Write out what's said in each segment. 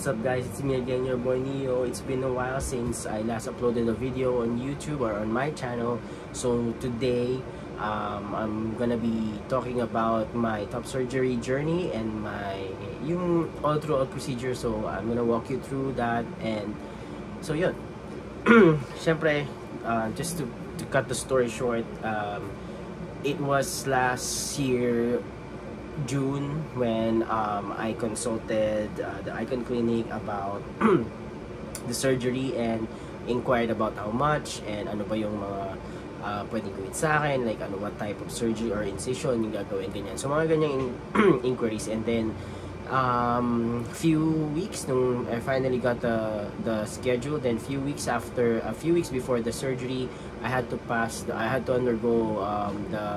What's up guys, it's me again, your boy Neo. It's been a while since I last uploaded a video on YouTube or on my channel. So today, I'm gonna be talking about my top surgery journey and yung all throughout procedure. So I'm gonna walk you through that, and so yun. Syempre, just to cut the story short, it was last year June when I consulted the Icon Clinic about the surgery and inquired about how much and ano ba yung mga pwedeng gawin sa akin, like ano, what type of surgery or incision yung gagawin, ganyan. So mga ganyang inquiries, and then few weeks nung I finally got the schedule, then few weeks before the surgery, I had to undergo the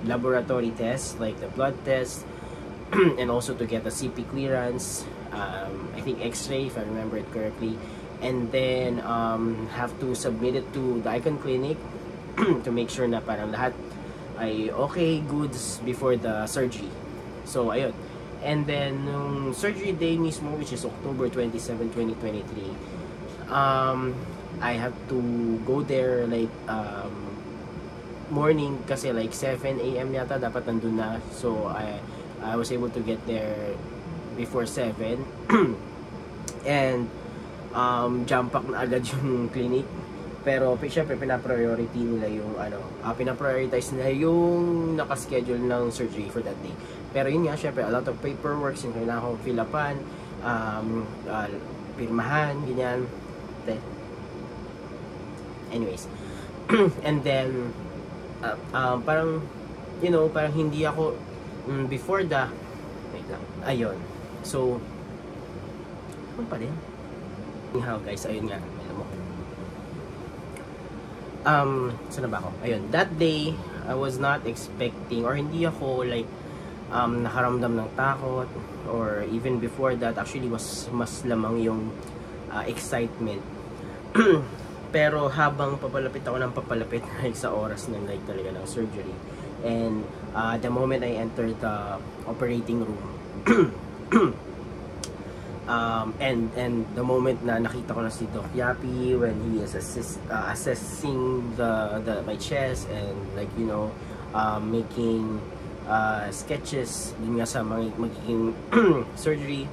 laboratory tests, like the blood test, and also to get a CP clearance, I think X-ray if I remember it correctly, and then have to submit it to the Icon Clinic to make sure na parang lahat ay okay, goods before the surgery. So ayun, and then nung surgery day mismo, which is October 27, 2023, I have to go there like morning, kasi like 7 AM yata dapat nandun na. So I was able to get there before 7 and jump pack na agad yung clinic. Pero syempre pinapriority nila yung pinaprioritize nila yung nakaschedule ng surgery for that day. Pero yun nga, syempre a lot of paperwork yung kailangan kong fill upan, pirmahan, ganyan. Anyways, and then parang, you know, parang hindi ako before the wait lang, ayun, so ano pa din anyhow guys, ayun nga, alam mo, saan na ba ako? Ayun, that day I was not expecting, or hindi ako like nakaramdam ng takot, or even before that actually was mas lamang yung excitement. Pero habang papalapit ako ng papalapit like sa oras ng like talaga ng surgery, and the moment I entered the operating room, and the moment na nakita ko na si Doc Yapi when he is assessing my chest and like, you know, making sketches din nga sa magiging surgery,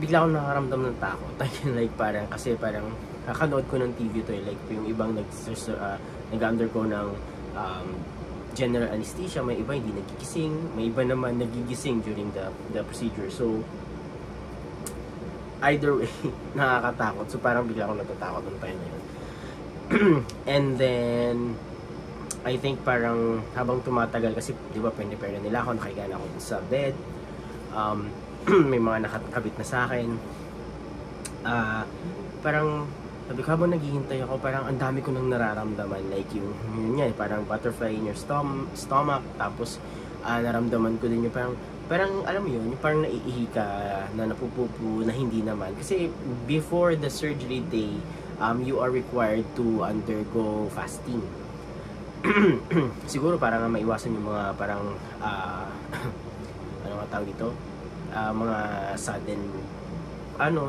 bigla akong nakaramdam ng takot. Like parang, kasi parang kakanood ko ng TV to, like yung ibang nag-undergo ng general anesthesia, may iba hindi nagigising, may iba naman nagigising during the procedure. So either way, nakakatakot. So parang bigla akong natatakot ng time na yun. And then I think parang habang tumatagal, kasi di ba pwede nila ako, nakahiga na ako sa bed, may mga nakakabit na sa akin, parang sabi ko, habang naghihintay ako, parang ang dami ko nang nararamdaman, like yun nga, parang butterfly in your stomach, tapos naramdaman ko din yung parang alam mo yun, yung parang naiihi ka, na napupupo, na hindi naman, kasi before the surgery day, you are required to undergo fasting. Siguro parang maiwasan yung mga parang ano nga tawag dito, mga sudden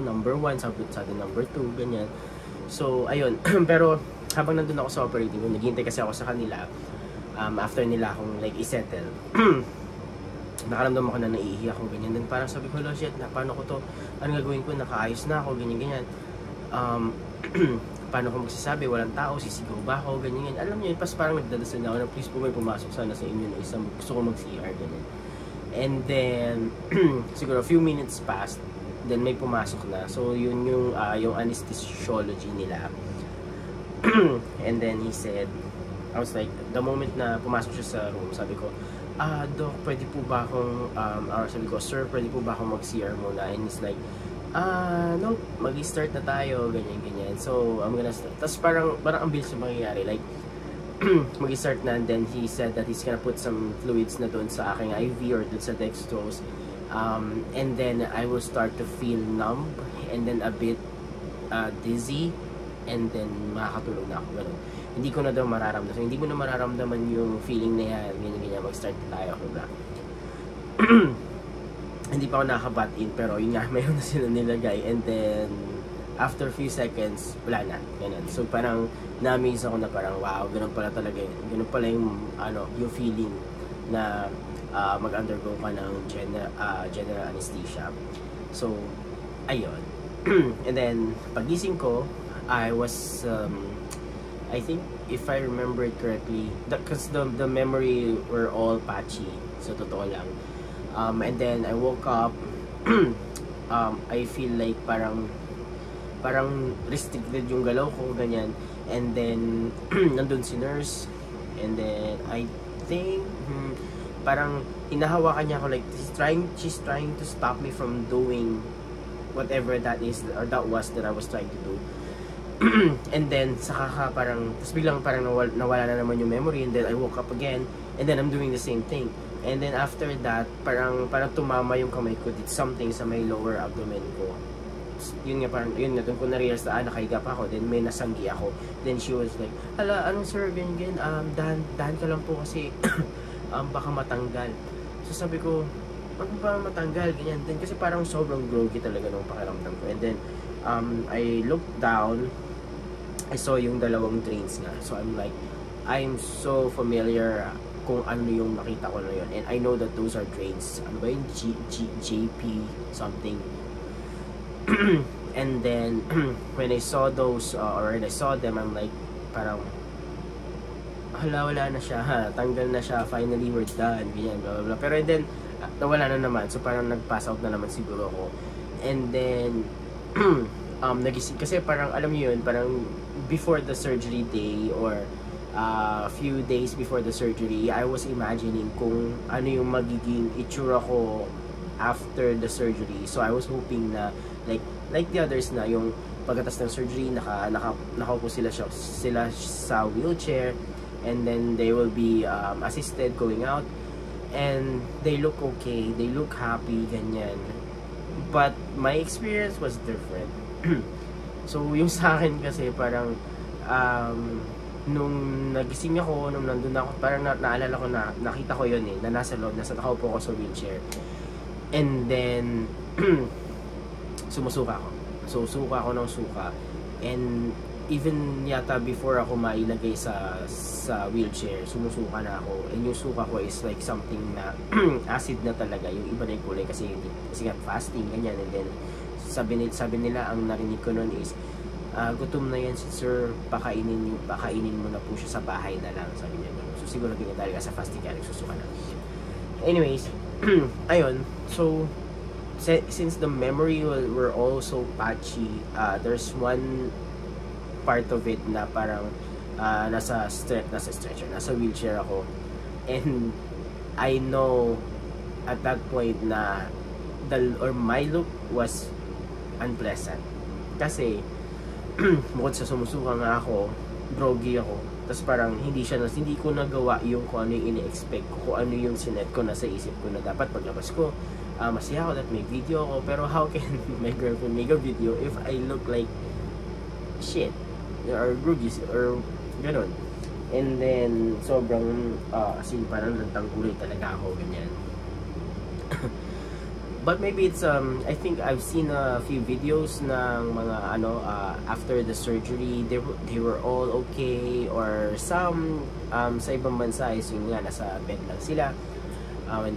number 1, sudden number 2, ganyan. So ayun. Pero habang nandun ako sa operating room, naghihintay kasi ako sa kanila, after nila akong like isettle, nakaramdam ako na naiihi ako, ganyan. Then parang sabi ko, shit, na paano ko to, ano gagawin ko, nakaayos na ako, ganyan. Paano ko magsasabi, walang tao, sisigaw ba ako, ganyan. Alam niyo, pas parang nagdadasal na ako na please po may pumasok sana sa inyo na isang gusto ko mag-CR, ganyan. And then siguro a few minutes passed, then may pumasok na. So yun yung anesthesiology nila. And then he said, I was like, the moment na pumasok siya sa room, sabi ko, Doc, pwede po ba akong or sabi ko, sir, pwede po ba akong mag-CR muna? And he's like, no, mag-start na tayo, ganyan. So I'm gonna start. Tapos parang ang bilis yung mangyayari, like mag-start na, and then he said that he's gonna put some fluids na doon sa aking IV or doon sa dextrose, and then I will start to feel numb, and then a bit dizzy, and then makakatulog na ako, gano'n. Hindi ko na daw mararamdaman. So, hindi mo na mararamdaman yung feeling na yan, ganyan, mag-start na tayo, diba? hindi pa ako nakabat in, pero yun nga, mayroon na sila nilagay, and then after few seconds, wala na, ganun. So parang na-amaze ako na parang wow, ganun pala talaga yun, ganun pala yung yung feeling na mag-undergo ka ng general anesthesia. So ayun. And then pagising ko, I was I think if I remember it correctly, because the memory were all patchy, so totoo lang. And then I woke up. I feel like parang restricted yung galaw ko, ganyan. And then nandun si nurse, and then I think parang hinahawakan niya ako, like she's trying to stop me from doing whatever that is or that was that I was trying to do. And then saka parang tapos biglang parang nawala na naman yung memory, and then I woke up again, and then I'm doing the same thing. And then after that, parang tumama yung kamay ko, did something sa may lower abdomen ko. Yun nga, parang yun nga, doon ko na-realize na nakahiga pa ako, then may nasanggi ako. Then she was like, hala, anong sir, ganyan, dahan ka lang po kasi baka matanggal. So sabi ko, ano ba matanggal, ganyan. Then kasi parang sobrang groggy talaga nung pakiramdam ko. And then I looked down, I saw yung dalawang drains nga. So I'm like, I'm so familiar kung ano yung nakita ko na yun. And I know that those are drains. Ano ba yung JP something. And then when I saw those or when I saw them, I'm like parang hala, wala na siya, tanggal na siya, finally we're done, ganyan, blah, blah, blah. Pero then nawala na naman, so parang nag-pass out na naman siguro ako. And then nagising kasi parang alam niyo yun, parang before the surgery day or few days before the surgery, I was imagining kung ano yung magiging itsura ko after the surgery. So I was hoping na like the others na yung pagkatapos ng surgery nakaupo sila sa wheelchair, and then they will be assisted going out, and they look okay, they look happy, ganyan. But my experience was different. So yung sa akin kasi parang nung nagising ako, nung nandun ako, parang naalala ko na nakita ko yun na nasa loob, nakaupo ako sa wheelchair. And then sumusuka ako. So suka ako ng suka. And even yata before ako mailagay sa wheelchair, sumusuka na ako. And yung suka ko is like something na acid na talaga. Yung iba na yung kulay kasi nga fasting, ganyan. And then sabi nila, ang narinig ko nun is gutom na yan si sir, pakainin mo na po siya sa bahay na lang, sabi niya. So siguro ganyan dahil sa fasting kaya nagsusuka na. Anyways, ayun, so since the memory were all so patchy, there's one part of it na parang nasa stretcher, nasa wheelchair ako, and I know at that point na my look was unpleasant kasi bukod sa sumusuka nga ako, groggy ako, tapos parang hindi ko nagawa yung kung ano yung ini-expect ko, kung ano yung sinet ko na sa isip ko na dapat paglabas ko masaya ako that may video ako, pero how can my girlfriend make a video if I look like shit or groggy or ganon. And then sobrang as in parang nagtangkulay talaga ako, ganyan. But maybe it's I think I've seen a few videos ng mga after the surgery, they were all okay, or some sa ibang bansa is yung nga nasa bed lang sila when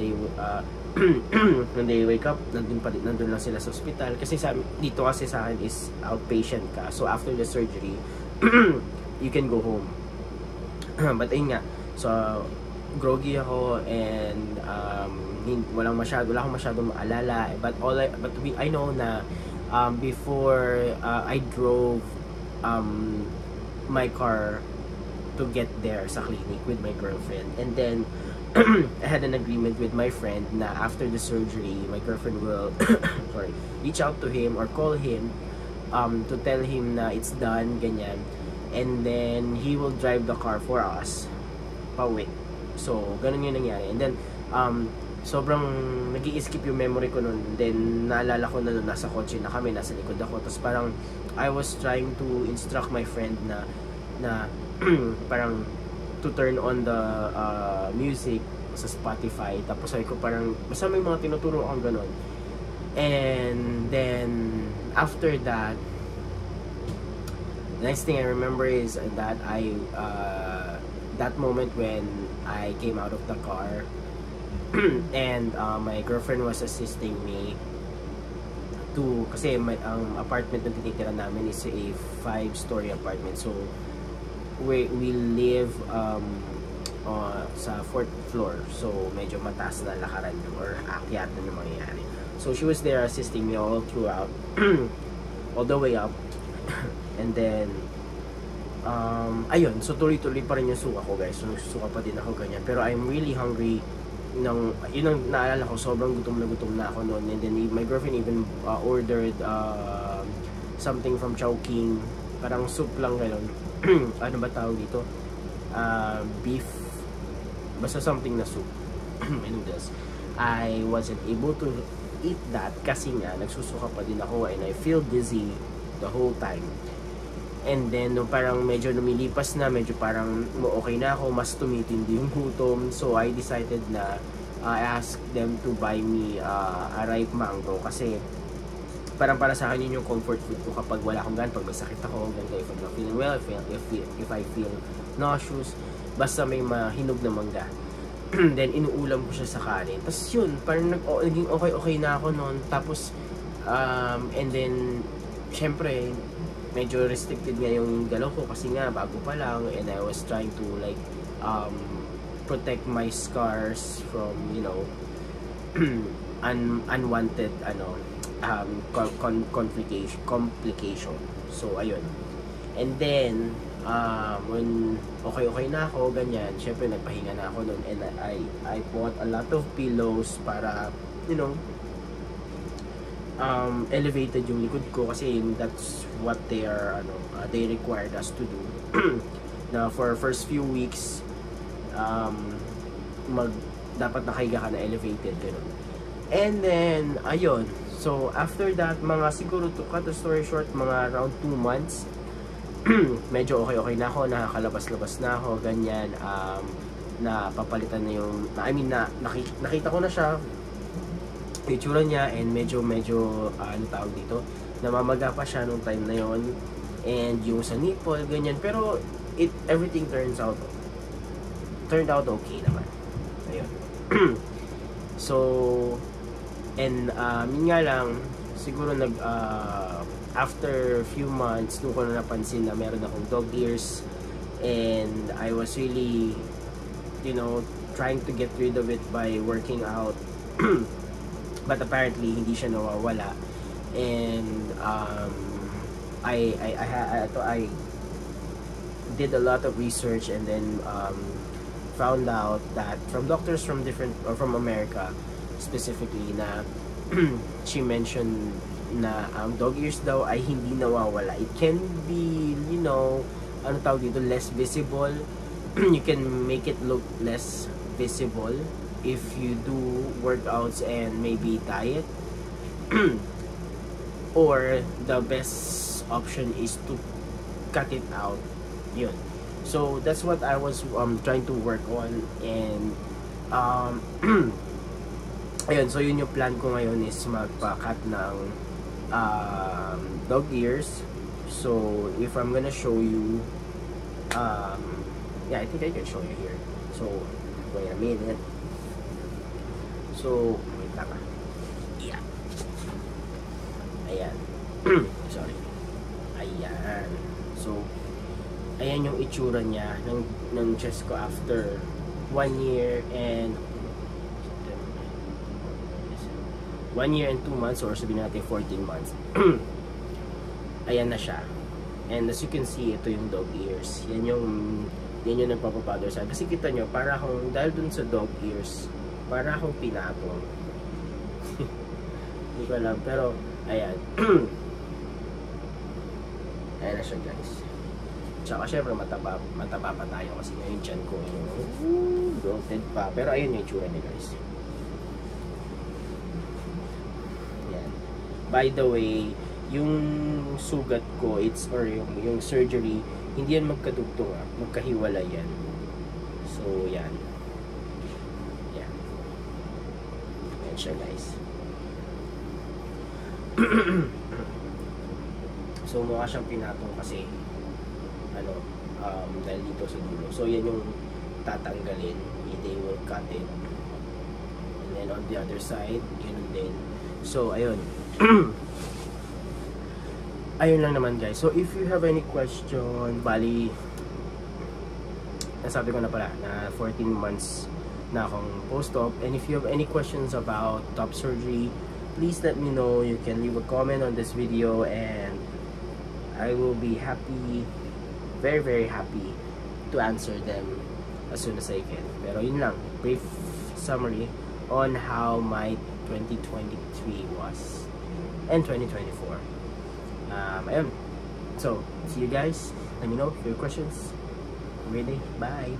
they wake up, nandun lang sila sa hospital kasi dito kasi sa akin is outpatient ka, so after the surgery you can go home. But ayun nga, so groggy ako, and wala akong masyadong maalala, but I know na before I drove my car to get there sa clinic with my girlfriend, and then I had an agreement with my friend na after the surgery my girlfriend will reach out to him or call him to tell him na it's done, ganyan, and then he will drive the car for us pauwi. So ganun yung nangyari, and then sobrang nag-i-skip yung memory ko nun. Then naalala ko na nasa kotse na kami, nasa likod ako, tapos parang I was trying to instruct my friend na parang to turn on the music sa Spotify. Tapos sabi ko parang, basta may mga tinuturo akong ganon. And then, after that, the next thing I remember is that that moment when I came out of the car and my girlfriend was assisting me to, kasi ang apartment na tinitira namin is a 5-story apartment. So, we live sa 4th floor. So, medyo mataas na lakaran or akyat na mangyayari. So, she was there assisting me all throughout, all the way up. And then, ayun, so tuloy-tuloy pa rin yung suka ko, guys. So, suka pa din ako ganyan. Pero I'm really hungry. Yun ang naalala ko, sobrang gutom na ako noon. And then, my girlfriend even ordered something from Chowking. Parang soup lang gano'n. Ano ba tawag dito? Beef. Basta something na soup. Noodles. I wasn't able to eat that kasi nga nagsusuka pa din ako and I feel dizzy the whole time. And then nung parang medyo lumilipas na, medyo parang okay na ako, mas tumitindi yung gutom. So I decided na I asked them to buy me a ripe mango kasi parang para sa akin yun yung comfort food ko kapag wala akong gan, pag may sakit ako, ganito, if I'm not feeling well, if I feel nauseous, basta may mahinog na mangga. Then inuulam ko siya sa kanin. Tapos yun, parang naging okay na ako noon. Tapos and then syempre medyo restricted nga yung galaw ko kasi nga bago pa lang, and I was trying to like protect my scars from, you know, unwanted complication. So ayun. And then when okay na ako, ganyan, syempre nagpahinga na ako noon, and I bought a lot of pillows para, you know, elevated yung likod ko kasi that's what they required us to do. Na for first few weeks dapat nakahiga ka na elevated, gano'n. And then ayun, so after that, mga siguro, to cut the story short, mga around 2 months, medyo okay na ako, nakakalabas-labas na ako, ganyan. Napapalitan na yung, nakita ko na siya, itsura niya, and medyo ano tawag dito, namamaga pa siya nung time na yon, and yung sa nipple, ganyan. Pero everything turned out okay naman. Ayun. So, and yun nga lang, siguro after few months, nung ko na napansin na meron akong dog ears, and I was really, you know, trying to get rid of it by working out. But apparently hindi siya nawawala, and I did a lot of research, and then found out that from doctors from America specifically, na she mentioned na dog ears daw ay hindi nawawala. It can be, you know, ano tawag dito, less visible. You can make it look less visible if you do workouts and maybe diet. Or the best option is to cut it out. Yun. So that's what I was trying to work on, and ayun, so yun yung plan ko ngayon, is magpa-cut ng dog ears. So if I'm gonna show you, yeah, I think I can show you here. So wait a minute. So wait lang. Yeah. Ayan. Sorry. Ayan. So ayan yung itsura niya ng chest ko after 1 year and 1 year and 2 months, or sabihin natin 14 months. Ayan na siya. And as you can see, ito yung dog ears. Yan yung nagpapapather sa akin. Kasi kita nyo, para akong, dahil dun sa dog ears, para akong pinatong. Hindi ko alam, pero ayan. Ayan na siya, guys. Tsaka syempre mataba pa tayo kasi ngayon dyan ko bloated pa. Pero ayun yung itsura niya, guys. Yan. By the way, yung sugat ko, or yung surgery, hindi yan magkadugtong, magkahiwalay yan. So yan. siya, guys. So mukha siyang pinatong kasi dahil dito sa dulo. So yan yung tatanggalin. They will cut it. And then on the other side, yun din. So ayun. Ayun lang naman, guys. So if you have any question, bali nasabi ko na pala na 14 months na akong post-op. And if you have any questions about top surgery, please let me know. You can leave a comment on this video and I will be happy, very very happy to answer them as soon as I can. Pero yun lang, brief summary on how my 2023 was and 2024. Ayun. So, see you guys. Let me know if you have questions. Have a great day. Bye.